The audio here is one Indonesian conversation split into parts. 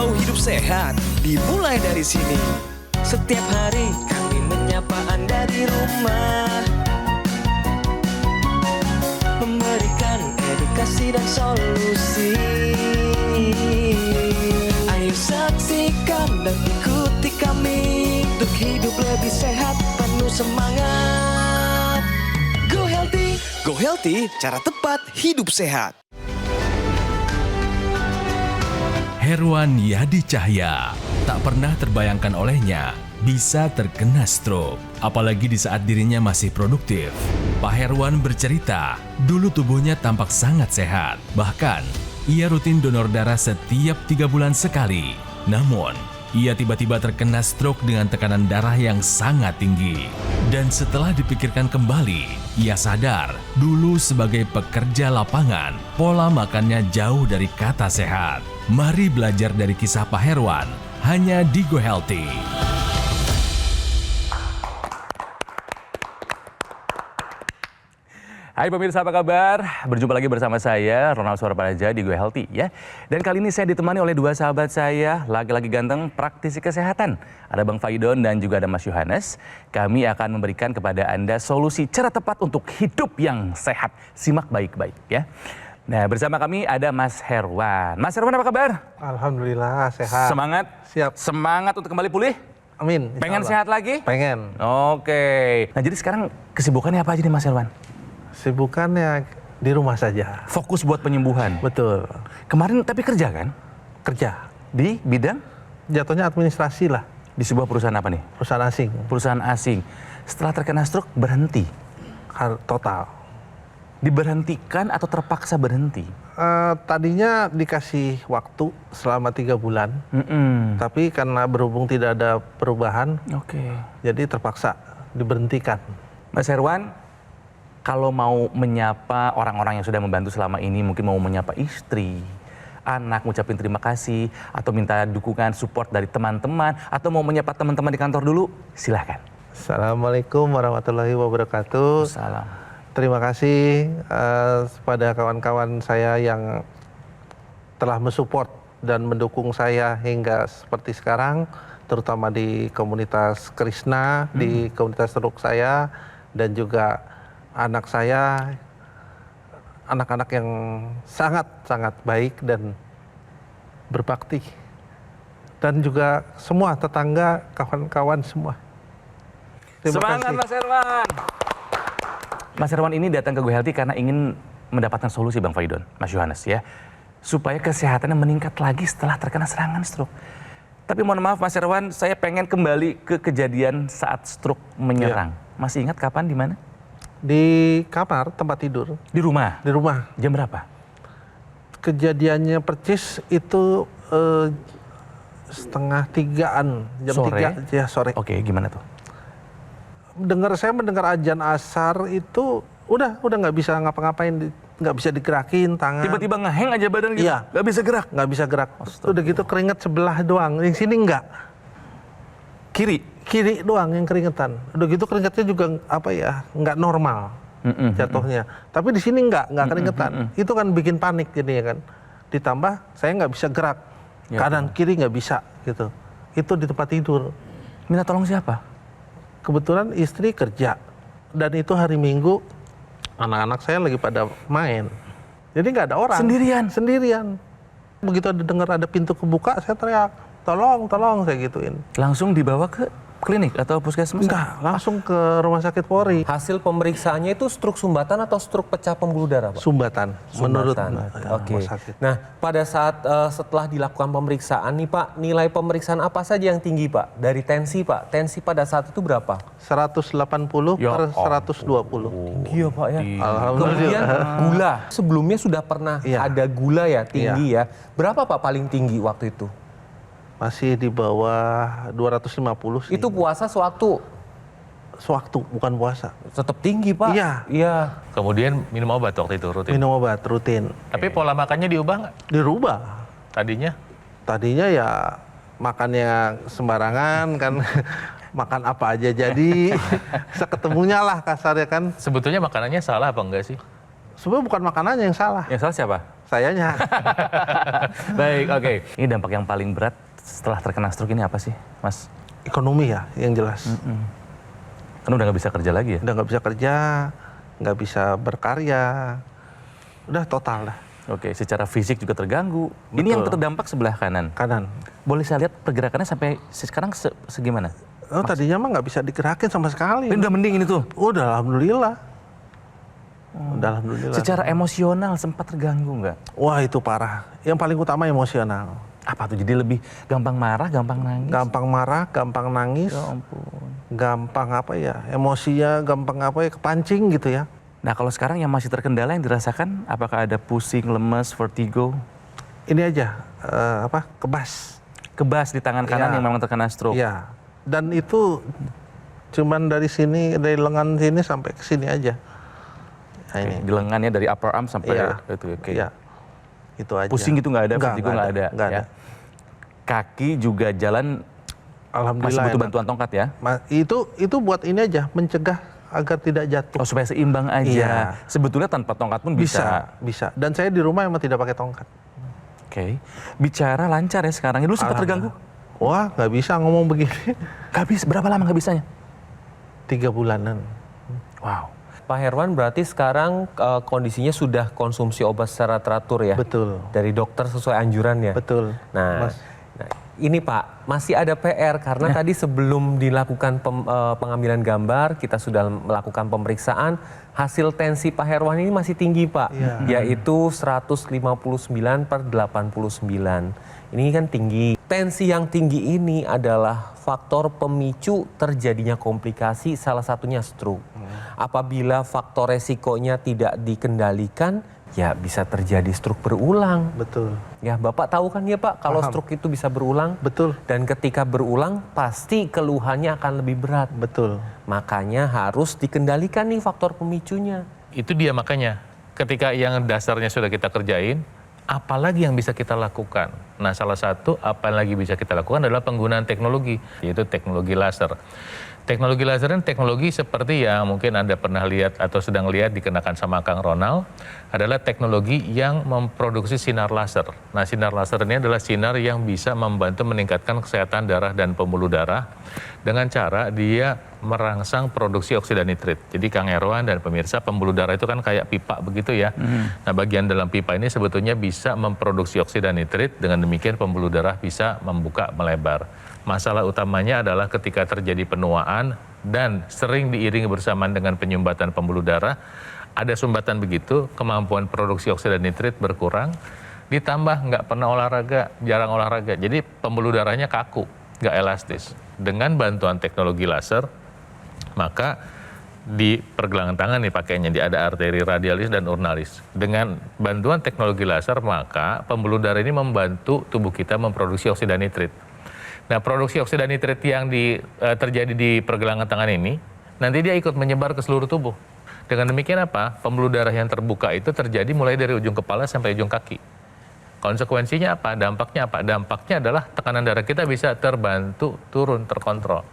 Mau hidup sehat, dimulai dari sini. Setiap hari kami menyapa Anda di rumah, memberikan edukasi dan solusi. Ayo saksikan dan ikuti kami untuk hidup lebih sehat, penuh semangat. Go Healthy. Go Healthy, cara tepat hidup sehat. Herwan Yadi Cahya, tak pernah terbayangkan olehnya bisa terkena stroke, apalagi di saat dirinya masih produktif. Pak Herwan bercerita, dulu tubuhnya tampak sangat sehat, bahkan ia rutin donor darah setiap 3 bulan sekali. Namun, ia tiba-tiba terkena stroke dengan tekanan darah yang sangat tinggi. Dan setelah dipikirkan kembali, ia sadar dulu sebagai pekerja lapangan, pola makannya jauh dari kata sehat. Mari belajar dari kisah Pak Herwan, hanya di Go Healthy. Hai pemirsa, apa kabar? Berjumpa lagi bersama saya, Ronald Suarparaja di Go Healthy ya. Dan kali ini saya ditemani oleh 2 sahabat saya, laki-laki ganteng praktisi kesehatan. Ada Bang Faidon dan juga ada Mas Yohanes. Kami akan memberikan kepada Anda solusi cara tepat untuk hidup yang sehat. Simak baik-baik ya. Nah, bersama kami ada Mas Herwan. Mas Herwan, apa kabar? Alhamdulillah sehat. Semangat? Siap. Semangat untuk kembali pulih? Amin. Pengen sehat lagi? Pengen. Oke. Nah, jadi sekarang kesibukannya apa aja nih Mas Herwan? Sibukannya di rumah saja. Fokus buat penyembuhan? Betul. Kemarin tapi kerja kan? Kerja. Di bidang? Jatuhnya administrasi lah. Di sebuah perusahaan apa nih? Perusahaan asing. Perusahaan asing. Setelah terkena stroke berhenti? Total. Diberhentikan atau terpaksa berhenti? Tadinya dikasih waktu selama 3 bulan. Tapi karena berhubung tidak ada perubahan, jadi terpaksa diberhentikan. Mas Herwan, kalau mau menyapa orang-orang yang sudah membantu selama ini, mungkin mau menyapa istri, anak, ngucapin terima kasih, atau minta dukungan, support dari teman-teman, atau mau menyapa teman-teman di kantor dulu, silahkan. Assalamualaikum warahmatullahi wabarakatuh. Salam. Terima kasih kepada kawan-kawan saya yang telah mensupport dan mendukung saya hingga seperti sekarang, terutama di komunitas Krishna, di komunitas stroke saya, dan juga anak saya, anak-anak yang sangat-sangat baik dan berbakti. Dan juga semua tetangga, kawan-kawan semua. Terima Semangat kasih. Mas Herwan. Mas Herwan ini datang ke Go Healthy karena ingin mendapatkan solusi Bang Faidon, Mas Yohanes ya. Supaya kesehatannya meningkat lagi setelah terkena serangan stroke. Tapi mohon maaf Mas Herwan, saya pengen kembali ke kejadian saat stroke menyerang. Masih ingat kapan, di mana? Di kamar tempat tidur. Di rumah? Di rumah. Jam berapa? Kejadiannya percis itu 2:30-an, jam Sore? 3 ya sore. Oke, gimana tuh? Saya mendengar azan asar itu udah nggak bisa ngapa-ngapain, nggak bisa digerakin tangan. Tiba-tiba ngeheng aja badan gitu? Iya. Nggak bisa gerak? Nggak bisa gerak. Udah gitu keringet sebelah doang, yang sini nggak. Kiri doang yang keringetan. Udah gitu keringetnya juga nggak normal jatuhnya. Tapi di sini nggak keringetan. Itu kan bikin panik jadi kan. Ditambah saya nggak bisa gerak, kanan kiri nggak bisa gitu. Itu di tempat tidur. Minta tolong siapa? Kebetulan istri kerja dan itu hari Minggu, anak-anak saya lagi pada main. Jadi nggak ada orang. Sendirian. Begitu dengar ada pintu kebuka, saya teriak, tolong saya gituin. Langsung dibawa ke klinik atau puskesmas? Enggak, langsung ke rumah sakit Polri. Hasil pemeriksaannya itu stroke sumbatan atau stroke pecah pembuluh darah, Pak? Sumbatan. Menurut Oke. rumah sakit. Nah, pada saat setelah dilakukan pemeriksaan nih Pak, nilai pemeriksaan apa saja yang tinggi Pak? Dari tensi Pak, tensi pada saat itu berapa? 180 Ya per 120. Tinggi ya Pak ya. Alhamdulillah. Kemudian gula, sebelumnya sudah pernah Iya. ada gula ya tinggi ya. Berapa Pak paling tinggi waktu itu? Masih di bawah 250 sih. Itu puasa sewaktu? Sewaktu, bukan puasa. Tetap tinggi Pak? Iya. Kemudian minum obat waktu itu rutin. Minum obat rutin. Tapi pola makannya diubah nggak? Dirubah. Tadinya? Tadinya ya makannya sembarangan kan. Makan apa aja jadi. Seketemunya lah kasarnya kan. Sebetulnya makanannya salah apa enggak sih? Sebenarnya bukan makanannya yang salah. Yang salah siapa? sayanya. Baik, oke. Ini dampak yang paling berat setelah terkena stroke ini apa sih, Mas? Ekonomi ya yang jelas. Kan udah nggak bisa kerja lagi ya? Udah nggak bisa kerja, nggak bisa berkarya, udah total dah. Oke, secara fisik juga terganggu. Ini Betul. yang terdampak sebelah kanan. Kanan. Boleh saya lihat pergerakannya sampai sekarang segimana? Oh, tadinya mah nggak bisa digerakin sama sekali. Ini udah mending ini tuh. Udah alhamdulillah. Udah alhamdulillah. Secara emosional sempat terganggu nggak? Wah itu parah. Yang paling utama emosional. Apa tuh? Jadi lebih gampang marah, gampang nangis? Gampang marah, gampang nangis, Ya ampun. gampang apa ya, emosinya gampang apa ya, kepancing gitu ya. Nah kalau sekarang yang masih terkendala yang dirasakan, apakah ada pusing, lemes, vertigo? Ini aja, kebas. Kebas di tangan kanan Ya. yang memang terkena stroke? Iya. Dan itu cuman dari sini, dari lengan sini sampai ke sini aja. Nah, Oke, ini. di lengannya dari upper arm sampai Iya. itu. Oke. Iya. Itu aja. Pusing gitu nggak ada, vertigo nggak ada, nggak ya? ada. Kaki juga jalan masih Alhamdulillah. butuh enak. bantuan tongkat ya? Itu buat ini aja, mencegah agar tidak jatuh. Oh supaya seimbang aja. Iya. Sebetulnya tanpa tongkat pun bisa. Bisa. Dan saya di rumah emang tidak pakai tongkat. Oke. Bicara lancar ya sekarang. Dulu sempat terganggu? Wah, nggak bisa ngomong begini. Gak bisa. Berapa lama nggak bisanya? 3 bulanan. Wow. Pak Herwan berarti sekarang kondisinya sudah konsumsi obat secara teratur ya? Betul. Dari dokter sesuai anjuran ya? Betul. Nah, Mas. ini Pak, masih ada PR karena tadi sebelum dilakukan pengambilan gambar, kita sudah melakukan pemeriksaan, hasil tensi Pak Herwan ini masih tinggi Pak, yaitu 159/89. Ini kan tinggi. Tensi yang tinggi ini adalah faktor pemicu terjadinya komplikasi, salah satunya stroke. Apabila faktor resikonya tidak dikendalikan, ya bisa terjadi stroke berulang. Betul. Ya, Bapak tahu kan ya Pak, kalau Paham. stroke itu bisa berulang. Betul. Dan ketika berulang, pasti keluhannya akan lebih berat. Betul. Makanya harus dikendalikan nih faktor pemicunya. Itu dia makanya. Ketika yang dasarnya sudah kita kerjain, apalagi yang bisa kita lakukan? Nah, salah satu apa yang lagi bisa kita lakukan adalah penggunaan teknologi, yaitu teknologi laser. Teknologi laser ini teknologi seperti yang mungkin Anda pernah lihat atau sedang lihat dikenakan sama Kang Ronald, adalah teknologi yang memproduksi sinar laser. Nah, sinar laser ini adalah sinar yang bisa membantu meningkatkan kesehatan darah dan pembuluh darah dengan cara dia merangsang produksi oksida nitrit. Jadi Kang Herwan dan pemirsa, pembuluh darah itu kan kayak pipa begitu ya. Nah, bagian dalam pipa ini sebetulnya bisa memproduksi oksida nitrit, dengan demikian pembuluh darah bisa membuka melebar. Masalah utamanya adalah ketika terjadi penuaan dan sering diiringi bersamaan dengan penyumbatan pembuluh darah, ada sumbatan begitu, kemampuan produksi oksida nitrit berkurang, ditambah nggak pernah olahraga, jarang olahraga, jadi pembuluh darahnya kaku, nggak elastis. Dengan bantuan teknologi laser, maka di pergelangan tangan nih pakainya, ada arteri radialis dan urnalis. Dengan bantuan teknologi laser, maka pembuluh darah ini membantu tubuh kita memproduksi oksida nitrit. Nah, produksi oksida nitrit yang terjadi di pergelangan tangan ini, nanti dia ikut menyebar ke seluruh tubuh. Dengan demikian apa? Pembuluh darah yang terbuka itu terjadi mulai dari ujung kepala sampai ujung kaki. Konsekuensinya apa? Dampaknya apa? Dampaknya adalah tekanan darah kita bisa terbantu turun, terkontrol.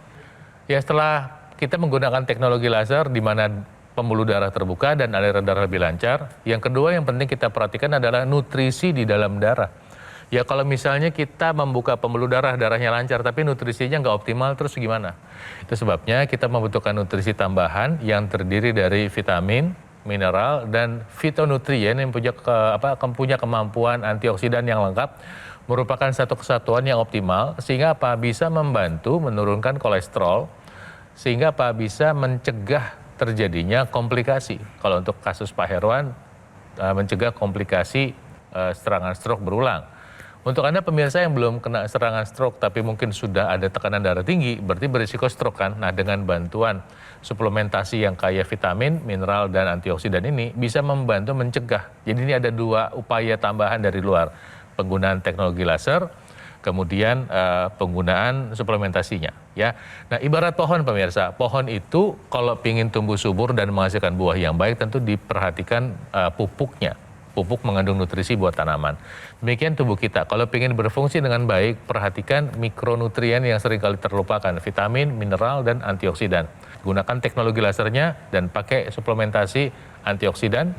Ya, setelah kita menggunakan teknologi laser di mana pembuluh darah terbuka dan aliran darah lebih lancar, yang kedua yang penting kita perhatikan adalah nutrisi di dalam darah. Ya kalau misalnya kita membuka pembuluh darah, darahnya lancar tapi nutrisinya nggak optimal, terus gimana? Itu sebabnya kita membutuhkan nutrisi tambahan yang terdiri dari vitamin, mineral, dan fitonutrien yang punya kemampuan antioksidan yang lengkap, merupakan satu kesatuan yang optimal, sehingga apa? Bisa membantu menurunkan kolesterol, sehingga apa? Bisa mencegah terjadinya komplikasi. Kalau untuk kasus Pak Herwan, mencegah komplikasi serangan stroke berulang. Untuk Anda pemirsa yang belum kena serangan stroke tapi mungkin sudah ada tekanan darah tinggi, berarti berisiko stroke kan? Nah, dengan bantuan suplementasi yang kaya vitamin, mineral, dan antioksidan ini bisa membantu mencegah. Jadi ini ada dua upaya tambahan dari luar. Penggunaan teknologi laser, kemudian penggunaan suplementasinya. Ya. Nah, ibarat pohon pemirsa, pohon itu kalau ingin tumbuh subur dan menghasilkan buah yang baik tentu diperhatikan pupuknya. Pupuk mengandung nutrisi buat tanaman. Demikian tubuh kita. Kalau ingin berfungsi dengan baik, perhatikan mikronutrien yang seringkali terlupakan. Vitamin, mineral, dan antioksidan. Gunakan teknologi lasernya dan pakai suplementasi antioksidan,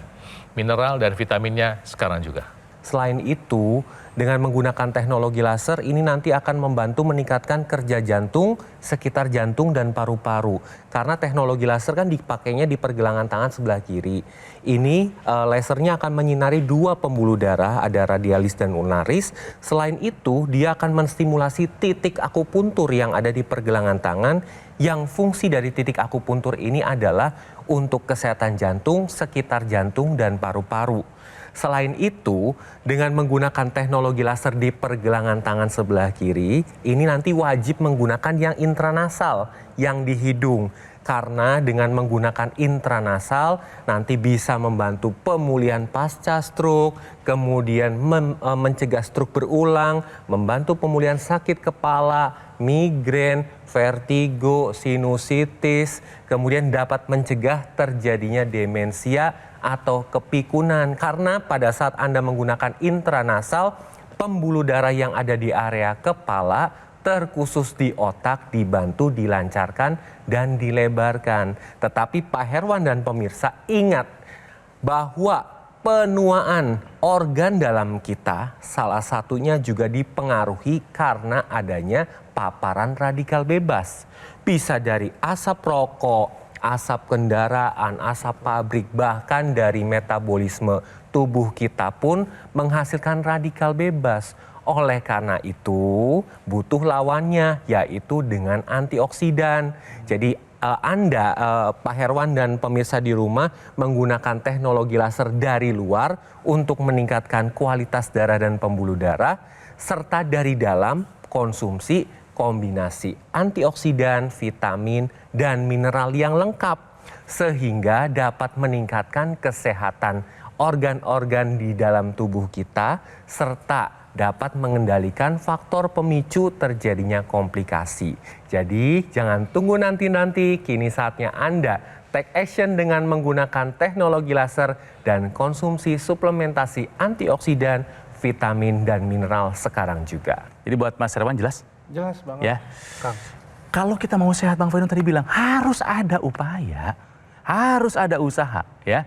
mineral, dan vitaminnya sekarang juga. Selain itu, dengan menggunakan teknologi laser ini nanti akan membantu meningkatkan kerja jantung, sekitar jantung dan paru-paru. Karena teknologi laser kan dipakainya di pergelangan tangan sebelah kiri. Ini lasernya akan menyinari 2 pembuluh darah, ada radialis dan ulnaris. Selain itu, dia akan menstimulasi titik akupuntur yang ada di pergelangan tangan, yang fungsi dari titik akupuntur ini adalah untuk kesehatan jantung, sekitar jantung dan paru-paru. Selain itu, dengan menggunakan teknologi laser di pergelangan tangan sebelah kiri, ini nanti wajib menggunakan yang intranasal, yang di hidung. Karena dengan menggunakan intranasal nanti bisa membantu pemulihan pasca stroke, kemudian mencegah stroke berulang, membantu pemulihan sakit kepala, migrain, vertigo, sinusitis, kemudian dapat mencegah terjadinya demensia atau kepikunan. Karena pada saat Anda menggunakan intranasal, pembuluh darah yang ada di area kepala terkhusus di otak dibantu dilancarkan dan dilebarkan. Tetapi Pak Herwan dan pemirsa ingat bahwa penuaan organ dalam kita salah satunya juga dipengaruhi karena adanya paparan radikal bebas. Bisa dari asap rokok, asap kendaraan, asap pabrik, bahkan dari metabolisme tubuh kita pun menghasilkan radikal bebas. Oleh karena itu butuh lawannya, yaitu dengan antioksidan. Jadi Anda, Pak Herwan dan pemirsa di rumah menggunakan teknologi laser dari luar untuk meningkatkan kualitas darah dan pembuluh darah, serta dari dalam konsumsi kombinasi antioksidan, vitamin, dan mineral yang lengkap, sehingga dapat meningkatkan kesehatan organ-organ di dalam tubuh kita, serta dapat mengendalikan faktor pemicu terjadinya komplikasi. Jadi jangan tunggu nanti-nanti, kini saatnya Anda take action dengan menggunakan teknologi laser dan konsumsi suplementasi antioksidan, vitamin, dan mineral sekarang juga. Jadi buat Mas Herwan jelas? Jelas banget, Ya. Kang. Kalau kita mau sehat, Bang Faidon tadi bilang harus ada upaya, harus ada usaha, ya.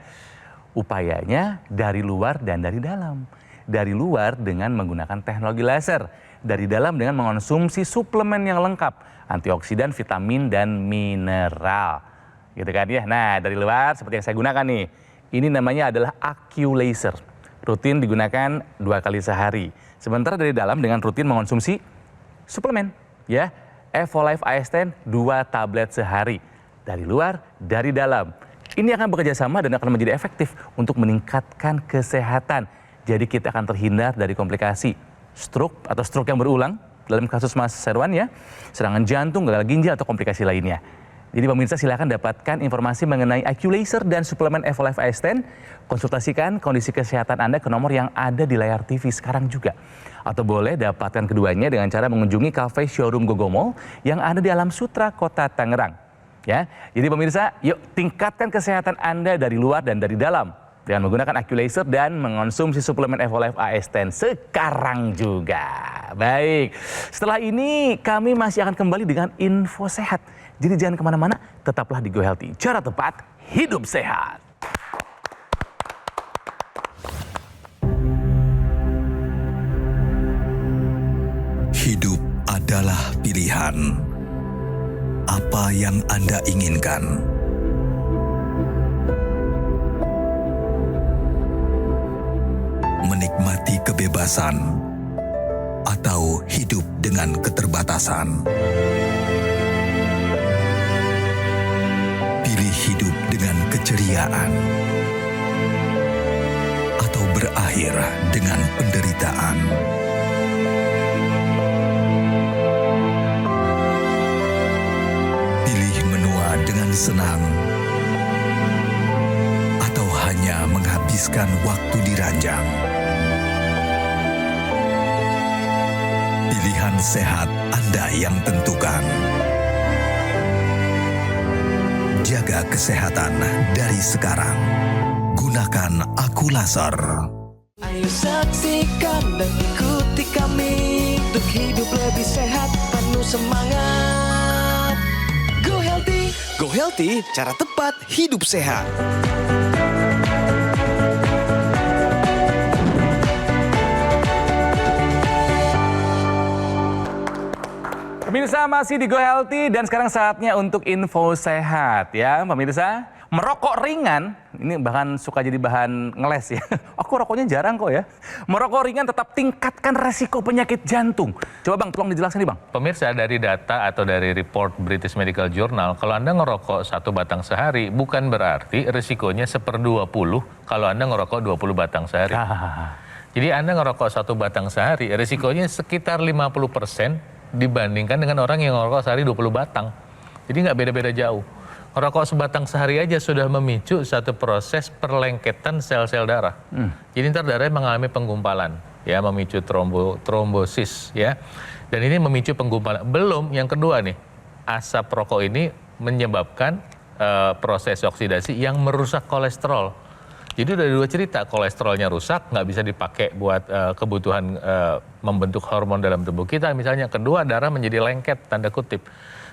Upayanya dari luar dan dari dalam. Dari luar dengan menggunakan teknologi laser, dari dalam dengan mengonsumsi suplemen yang lengkap, antioksidan, vitamin, dan mineral. Gitu kan ya. Nah, dari luar seperti yang saya gunakan nih. Ini namanya adalah AccuLaser. Rutin digunakan 2 kali sehari. Sementara dari dalam dengan rutin mengonsumsi suplemen, ya. Evolive AS10 2 tablet sehari. Dari luar, dari dalam. Ini akan bekerja sama dan akan menjadi efektif untuk meningkatkan kesehatan. Jadi kita akan terhindar dari komplikasi stroke atau stroke yang berulang dalam kasus Mas Herwan ya, serangan jantung, gagal ginjal atau komplikasi lainnya. Jadi pemirsa silakan dapatkan informasi mengenai AccuLaser dan suplemen Evolive AS10. Konsultasikan kondisi kesehatan Anda ke nomor yang ada di layar TV sekarang juga. Atau boleh dapatkan keduanya dengan cara mengunjungi cafe showroom Gogomo yang ada di Alam Sutra, Kota Tangerang. Ya, jadi pemirsa, yuk tingkatkan kesehatan Anda dari luar dan dari dalam dengan menggunakan AccuLaser dan mengonsumsi suplemen Evolive AS10 sekarang juga. Baik, setelah ini kami masih akan kembali dengan info sehat. Jadi jangan kemana-mana, tetaplah di Go Healthy. Cara tepat, hidup sehat. Hidup adalah pilihan. Apa yang Anda inginkan? Menikmati kebebasan atau hidup dengan keterbatasan. Pilih hidup dengan keceriaan atau berakhir dengan penderitaan. Pilih menua dengan senang atau hanya menghabiskan waktu di ranjang. Pilihan sehat Anda yang tentukan. Jaga kesehatan dari sekarang. Gunakan AccuLaser. Ayo saksikan dan ikuti kami untuk hidup lebih sehat, penuh semangat. Go Healthy. Go Healthy, cara tepat hidup sehat. Pemirsa masih di Go Healthy dan sekarang saatnya untuk info sehat ya pemirsa. Merokok ringan, ini bahkan suka jadi bahan ngeles ya. Aku rokoknya jarang kok ya. Merokok ringan tetap tingkatkan resiko penyakit jantung. Coba Bang, tolong dijelaskan nih Bang. Pemirsa, dari data atau dari report British Medical Journal, kalau Anda ngerokok 1 batang sehari, bukan berarti risikonya 1/20 kalau Anda ngerokok 20 batang sehari. Jadi Anda ngerokok 1 batang sehari, risikonya sekitar 50% dibandingkan dengan orang yang ngerokok sehari 20 batang. Jadi nggak beda-beda jauh. Ngerokok sebatang sehari aja sudah memicu satu proses perlengketan sel-sel darah. Jadi ntar darahnya mengalami penggumpalan, ya, memicu trombosis, ya. Dan ini memicu penggumpalan. Belum yang kedua nih, asap rokok ini menyebabkan proses oksidasi yang merusak kolesterol. Jadi udah 2 cerita, kolesterolnya rusak, nggak bisa dipakai buat kebutuhan membentuk hormon dalam tubuh kita. Misalnya, kedua, darah menjadi lengket, tanda kutip.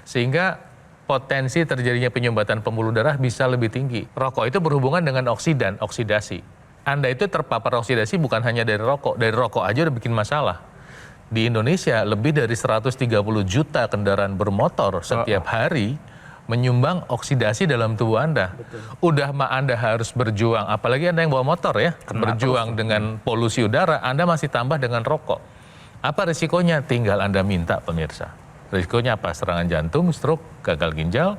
Sehingga potensi terjadinya penyumbatan pembuluh darah bisa lebih tinggi. Rokok itu berhubungan dengan oksidasi. Anda itu terpapar oksidasi bukan hanya dari rokok aja udah bikin masalah. Di Indonesia lebih dari 130 juta kendaraan bermotor setiap hari menyumbang oksidasi dalam tubuh Anda. Udah mah Anda harus berjuang, apalagi Anda yang bawa motor ya, berjuang dengan polusi udara, Anda masih tambah dengan rokok. Apa risikonya? Tinggal Anda minta pemirsa. Risikonya apa? Serangan jantung, stroke, gagal ginjal,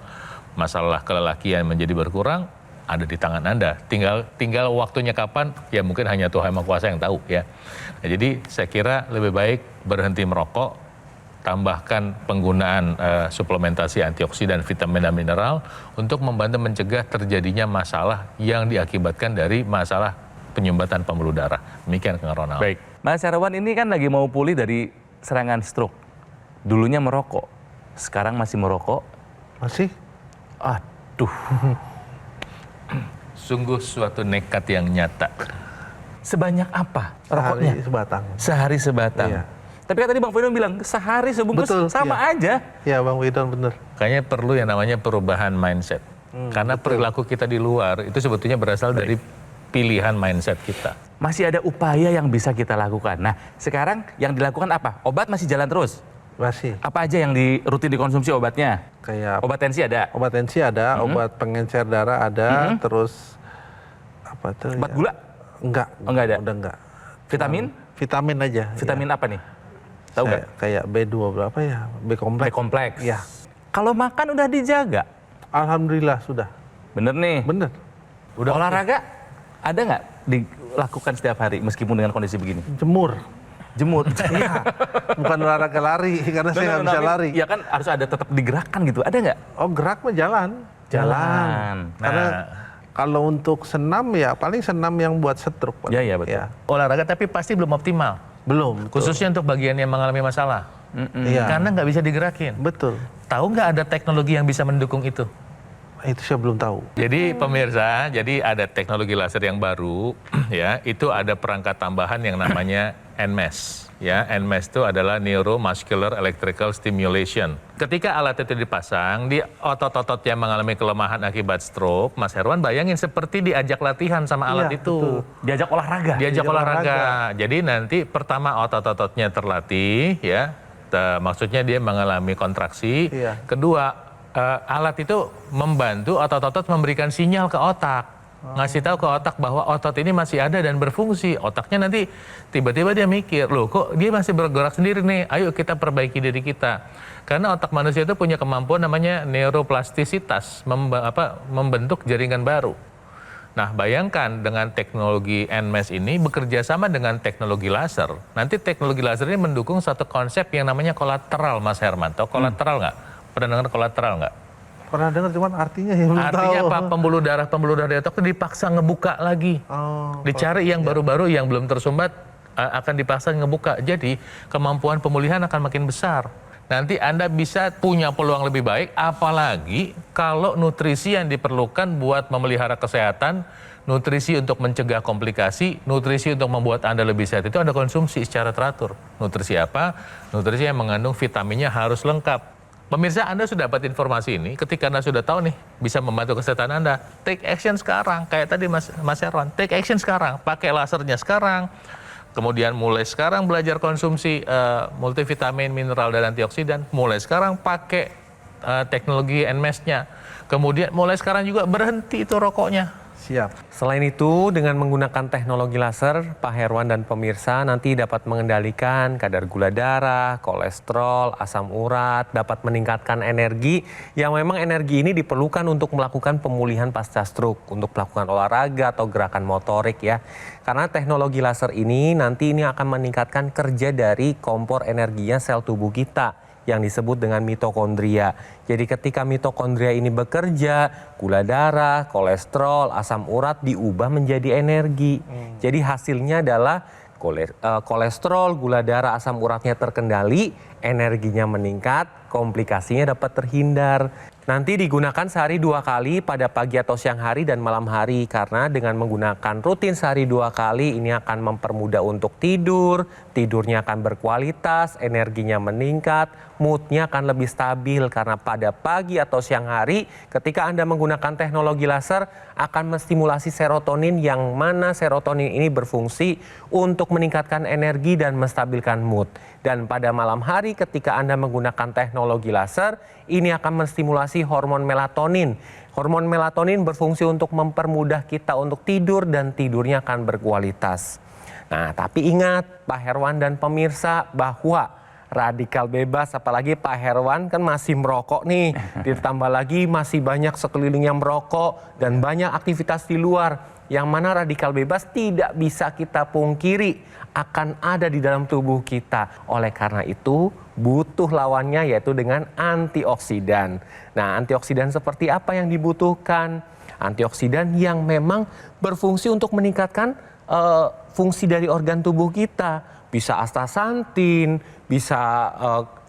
masalah kelelakian menjadi berkurang, ada di tangan Anda. Tinggal waktunya kapan, ya mungkin hanya Tuhan Yang Maha Kuasa yang tahu ya. Nah, jadi saya kira lebih baik berhenti merokok, tambahkan penggunaan suplementasi antioksidan, vitamin dan mineral untuk membantu mencegah terjadinya masalah yang diakibatkan dari masalah penyumbatan pembuluh darah. Demikian Kang Ronald. Baik, Mas Herwan ini kan lagi mau pulih dari serangan stroke. Dulunya merokok, sekarang masih merokok. Masih? Aduh, Sungguh suatu nekat yang nyata. sebanyak apa rokoknya? Sehari sebatang. Sehari sebatang. Iya. Tapi kan tadi Bang Widon bilang sehari sebungkus Betul, sama aja. Ya Bang Widon bener. Kayaknya perlu yang namanya perubahan mindset. Karena perilaku kita di luar itu sebetulnya berasal dari pilihan mindset kita. Masih ada upaya yang bisa kita lakukan. Nah, sekarang yang dilakukan apa? Obat masih jalan terus? Masih. Apa aja yang rutin dikonsumsi obatnya? Kayak Obat tensi ada? obat tensi ada, obat pengencer darah ada, terus apa tuh? Obat ya? gula? Enggak. Oh, enggak ada? Udah enggak. Vitamin? Vitamin aja. Vitamin ya. apa nih? Tahu nggak? Kayak B2 berapa ya? B kompleks. B-kompleks. Ya. Kalau makan udah dijaga? Alhamdulillah sudah. Bener nih? Bener. Udah olahraga? Ada nggak dilakukan setiap hari meskipun dengan kondisi begini? Jemur. Jemur? Iya. Bukan olahraga lari karena saya nggak bisa lari. Ya kan harus ada tetap digerakkan gitu. Ada nggak? Oh gerak mah jalan. Karena kalau untuk senam ya paling senam yang buat stroke. Iya, iya, betul. Olahraga tapi pasti belum optimal. Belum. Betul. Khususnya untuk bagian yang mengalami masalah. Iya. Karena nggak bisa digerakin. Betul. Tahu nggak ada teknologi yang bisa mendukung itu? Itu saya belum tahu. Jadi pemirsa, jadi ada teknologi laser yang baru, ya. Itu ada perangkat tambahan yang namanya NMES, ya. NMES itu adalah Neuromuscular Electrical Stimulation. Ketika alat itu dipasang di otot-otot yang mengalami kelemahan akibat stroke, Mas Herwan bayangin seperti diajak latihan sama alat Iya, itu. betul. Diajak olahraga? Diajak olahraga. Jadi nanti pertama otot-ototnya terlatih, ya. Maksudnya dia mengalami kontraksi. Iya. Kedua, alat itu membantu otot-otot memberikan sinyal ke otak. Ngasih tahu ke otak bahwa otot ini masih ada dan berfungsi. Otaknya nanti tiba-tiba dia mikir, loh kok dia masih bergerak sendiri nih, ayo kita perbaiki diri kita. Karena otak manusia itu punya kemampuan namanya neuroplastisitas, membentuk jaringan baru. Nah, bayangkan dengan teknologi NMES ini bekerja sama dengan teknologi laser. Nanti teknologi laser ini mendukung satu konsep yang namanya kolateral, Mas Herman. Tahu kolateral nggak? Pernah dengar kolateral nggak? Pernah dengar cuman artinya yang belum tahu. Artinya apa? Pembuluh darah di otak itu dipaksa ngebuka lagi. Dicari yang baru-baru yang belum tersumbat akan dipaksa ngebuka. Jadi kemampuan pemulihan akan makin besar. Nanti Anda bisa punya peluang lebih baik, apalagi kalau nutrisi yang diperlukan buat memelihara kesehatan, nutrisi untuk mencegah komplikasi, nutrisi untuk membuat Anda lebih sehat itu Anda konsumsi secara teratur. Nutrisi apa? Nutrisi yang mengandung vitaminnya harus lengkap. Pemirsa, Anda sudah dapat informasi ini, ketika Anda sudah tahu nih, bisa membantu kesehatan Anda, take action sekarang. Kayak tadi Mas Herwan, take action sekarang. Pakai lasernya sekarang, kemudian mulai sekarang belajar konsumsi multivitamin, mineral, dan antioksidan, mulai sekarang pakai teknologi NMES-nya, kemudian mulai sekarang juga berhenti itu rokoknya. Siap. Selain itu, dengan menggunakan teknologi laser, Pak Herwan dan pemirsa nanti dapat mengendalikan kadar gula darah, kolesterol, asam urat, dapat meningkatkan energi yang memang energi ini diperlukan untuk melakukan pemulihan pasca stroke, untuk melakukan olahraga atau gerakan motorik ya. Karena teknologi laser ini nanti ini akan meningkatkan kerja dari kompor energinya sel tubuh kita yang disebut dengan mitokondria. Jadi ketika mitokondria ini bekerja, gula darah, kolesterol, asam urat diubah menjadi energi. Jadi hasilnya adalah kolesterol, gula darah, asam uratnya terkendali, energinya meningkat, komplikasinya dapat terhindar. Nanti digunakan sehari 2 kali pada pagi atau siang hari dan malam hari. Karena dengan menggunakan rutin sehari 2 kali ini akan mempermudah untuk tidur, tidurnya akan berkualitas, energinya meningkat, moodnya akan lebih stabil. Karena pada pagi atau siang hari ketika Anda menggunakan teknologi laser akan menstimulasi serotonin yang mana serotonin ini berfungsi untuk meningkatkan energi dan menstabilkan mood. Dan pada malam hari ketika Anda menggunakan teknologi laser, ini akan menstimulasi hormon melatonin. Hormon melatonin berfungsi untuk mempermudah kita untuk tidur dan tidurnya akan berkualitas. Nah, tapi ingat Pak Herwan dan pemirsa bahwa radikal bebas, apalagi Pak Herwan kan masih merokok nih, ditambah lagi masih banyak sekeliling yang merokok dan banyak aktivitas di luar. Yang mana radikal bebas tidak bisa kita pungkiri akan ada di dalam tubuh kita. Oleh karena itu butuh lawannya yaitu dengan antioksidan. Nah, antioksidan seperti apa yang dibutuhkan? Antioksidan yang memang berfungsi untuk meningkatkan fungsi dari organ tubuh kita. Bisa astaxanthin, bisa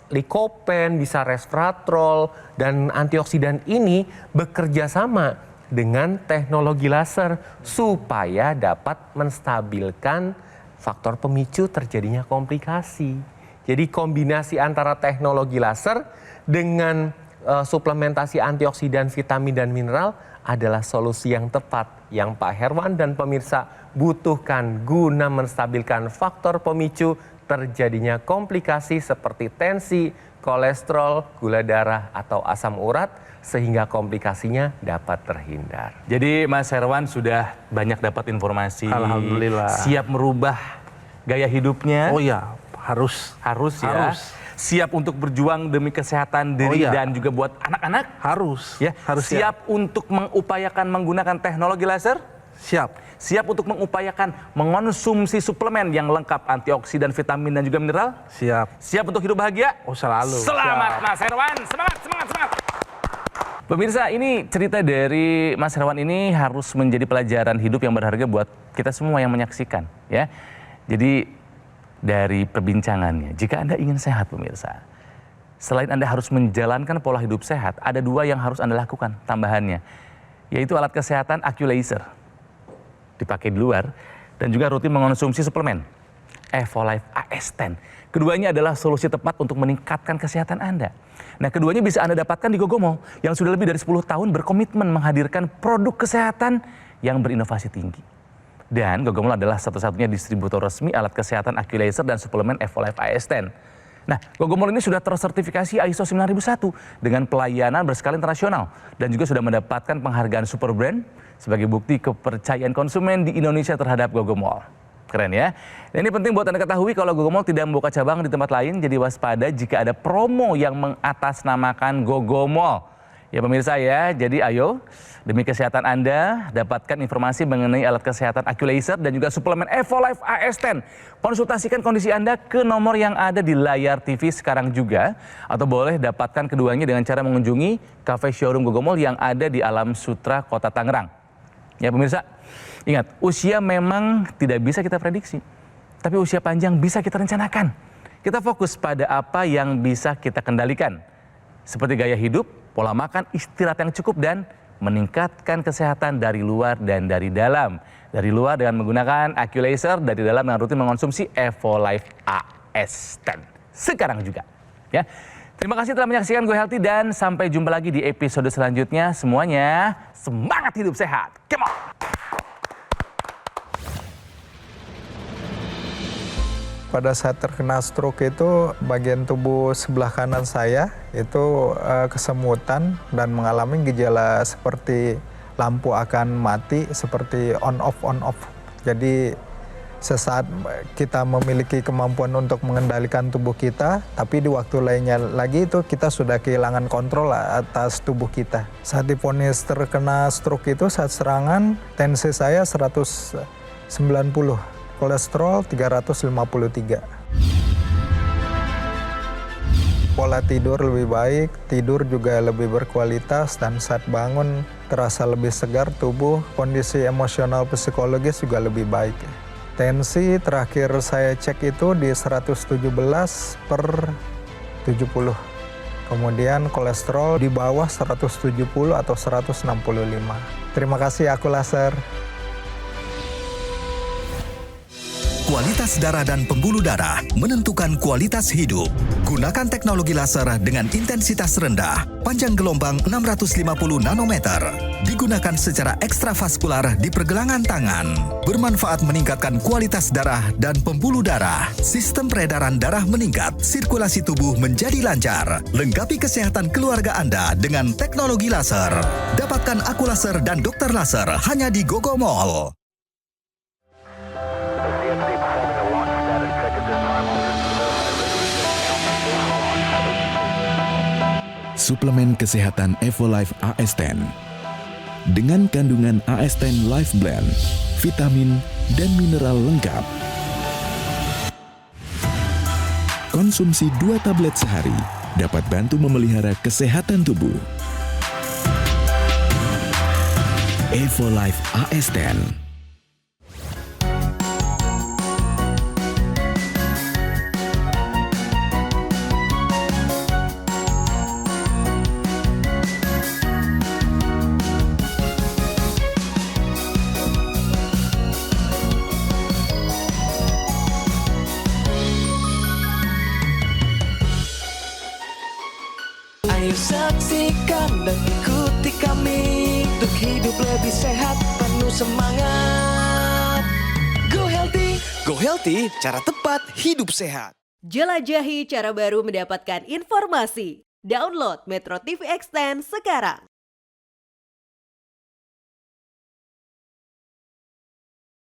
likopen, bisa resveratrol, dan antioksidan ini bekerja sama dengan teknologi laser supaya dapat menstabilkan faktor pemicu terjadinya komplikasi. Jadi kombinasi antara teknologi laser dengan suplementasi antioksidan, vitamin, dan mineral adalah solusi yang tepat yang Pak Herwan dan pemirsa butuhkan guna menstabilkan faktor pemicu terjadinya komplikasi seperti tensi, kolesterol, gula darah, atau asam urat sehingga komplikasinya dapat terhindar. Jadi Mas Herwan sudah banyak dapat informasi. Alhamdulillah. Siap merubah gaya hidupnya. Oh ya, harus. Harus ya. Siap untuk berjuang demi kesehatan diri dan juga buat anak-anak. Harus. Ya. Harus siap untuk mengupayakan menggunakan teknologi laser. Siap. Siap untuk mengupayakan mengonsumsi suplemen yang lengkap antioksidan, vitamin, dan juga mineral. Siap. Siap untuk hidup bahagia. Oh, selalu. Selamat Mas Herwan. Semangat, semangat, semangat. Pemirsa, ini cerita dari Mas Herwan ini harus menjadi pelajaran hidup yang berharga buat kita semua yang menyaksikan, ya. Jadi dari perbincangannya, jika Anda ingin sehat pemirsa, selain Anda harus menjalankan pola hidup sehat, ada 2 yang harus Anda lakukan tambahannya, yaitu alat kesehatan AccuLaser, dipakai di luar, dan juga rutin mengonsumsi suplemen Evolife AS10. Keduanya adalah solusi tepat untuk meningkatkan kesehatan Anda. Nah, keduanya bisa Anda dapatkan di Gogomall yang sudah lebih dari 10 tahun berkomitmen menghadirkan produk kesehatan yang berinovasi tinggi. Dan Gogomall adalah satu-satunya distributor resmi alat kesehatan AccuLaser dan suplemen Evolife AS10. Nah, Gogomall ini sudah tersertifikasi ISO 9001 dengan pelayanan berskala internasional dan juga sudah mendapatkan penghargaan Super Brand sebagai bukti kepercayaan konsumen di Indonesia terhadap Gogomall. Keren ya. Dan ini penting buat Anda ketahui kalau Gogomall tidak membuka cabang di tempat lain, jadi waspada jika ada promo yang mengatasnamakan Gogomall. Ya pemirsa ya, jadi ayo demi kesehatan Anda dapatkan informasi mengenai alat kesehatan AccuLaser dan juga suplemen Evolife AS10. Konsultasikan kondisi Anda ke nomor yang ada di layar TV sekarang juga, atau boleh dapatkan keduanya dengan cara mengunjungi cafe showroom Gogomall yang ada di Alam Sutra, Kota Tangerang. Ya pemirsa, ingat, usia memang tidak bisa kita prediksi, tapi usia panjang bisa kita rencanakan. Kita fokus pada apa yang bisa kita kendalikan, seperti gaya hidup, pola makan, istirahat yang cukup, dan meningkatkan kesehatan dari luar dan dari dalam. Dari luar dengan menggunakan AccuLaser, dari dalam dengan rutin mengonsumsi Evolife AS10. Sekarang juga. Ya. Terima kasih telah menyaksikan Go Healthy dan sampai jumpa lagi di episode selanjutnya. Semuanya semangat hidup sehat. Come on! pada saat terkena stroke itu bagian tubuh sebelah kanan saya itu kesemutan dan mengalami gejala seperti lampu akan mati, seperti on off. Jadi sesaat kita memiliki kemampuan untuk mengendalikan tubuh kita, tapi di waktu lainnya lagi itu kita sudah kehilangan kontrol atas tubuh kita. Saat divonis terkena stroke itu saat serangan, tensi saya 190, kolesterol 353. Pola tidur lebih baik, tidur juga lebih berkualitas, dan saat bangun terasa lebih segar tubuh, kondisi emosional psikologis juga lebih baik. Tensi terakhir saya cek itu di 117/70. Kemudian kolesterol di bawah 170 atau 165. Terima kasih Aku Laser. Kualitas darah dan pembuluh darah menentukan kualitas hidup. Gunakan teknologi laser dengan intensitas rendah, panjang gelombang 650 nanometer. Digunakan secara ekstravaskular di pergelangan tangan. Bermanfaat meningkatkan kualitas darah dan pembuluh darah. Sistem peredaran darah meningkat, sirkulasi tubuh menjadi lancar. Lengkapi kesehatan keluarga Anda dengan teknologi laser. Dapatkan Aku Laser dan Dokter Laser hanya di Gogo Mall. Suplemen kesehatan Evolife AS10 dengan kandungan AS10 Life Blend, vitamin dan mineral lengkap. Konsumsi 2 tablet sehari dapat bantu memelihara kesehatan tubuh. Evolife AS10. Ayo saksikan dan ikuti kami untuk hidup lebih sehat, penuh semangat. Go Healthy, cara tepat hidup sehat. Jelajahi cara baru mendapatkan informasi. Download Metro TV Extend sekarang.